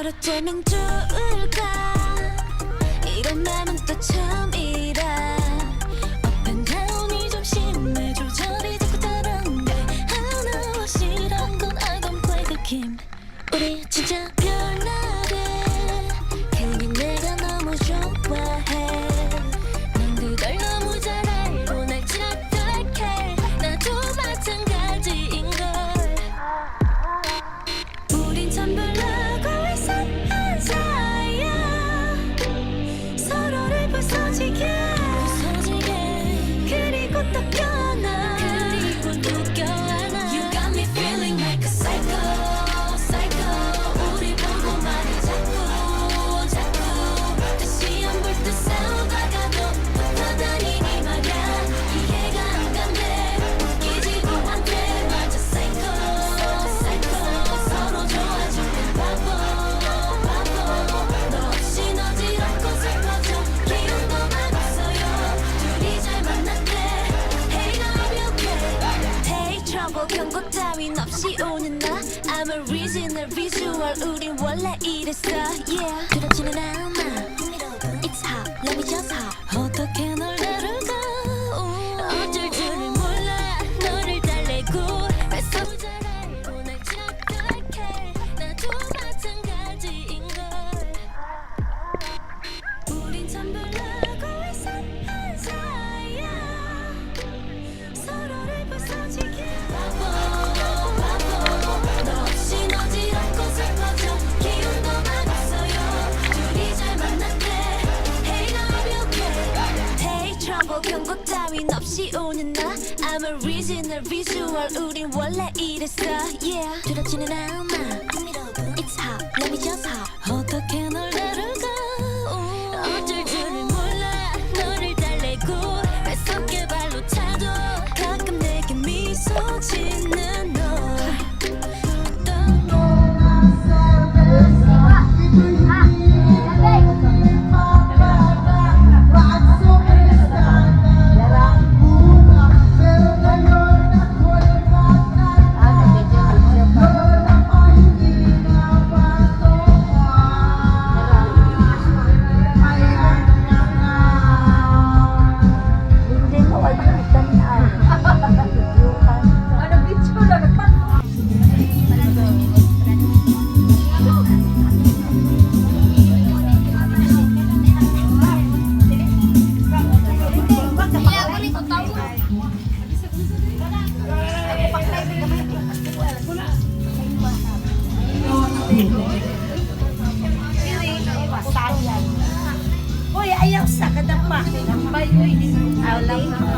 어쩌면 좋을까 이런 맘은 또 처음이라 Up and down이 좀 심해 조절이 자꾸 다른데 하나와 싫은 건 I don't play the game 우리 진짜 별나래 괜히 내가 너무 좋아해 난 그걸 너무 잘 알고 날 착각해 나도 마찬가지인걸 우린 참 별나고 이상한 사이야 서로를 부서지게 그리고 또 껴나 그리고 또 껴안아 You got me feeling like a psycho psycho 우리 보고 말해 자꾸 다시 안 볼 듯 싸우다가도 붙어다니니 말야 이해가 안 간대 웃기지도 않대 맞아 psycho psycho 서로 좋아지는 바보 너 없이 어지럽고 슬퍼져 기운도 많았어요 둘이 잘 만났대 Hey love you okay Hey trouble 경고 따윈 없이 오는 나 I'm a original visual 우린 원래 이랬어 Yeah 그렇지는 않아 It's hot let me just hop 어떻게 널 다룰까 어쩔 줄을 몰라 너를 달래고 뺏어 잘 알고 날 착각해 나도 마찬가지인걸 우린 참 별나고 이상한 사이야 서로를 부서지게 바보 너 없이 어지럽고 슬퍼져 기운도 많았어요 둘이 잘 만났대 Hey love you okay Hey trouble 경고 따윈 없이 오는 나 I'm a original visual 우린 원래 이랬어 Yeah 그렇지는 않아 It's hot let me just hop 어떻게 널 다룰까 어쩔 줄을 몰라 너를 달래고 뺏어게 발로 차도 가끔 내게 미소 짓는 너 Uy, ayaw sa kadapa. Bay, uy. Alam.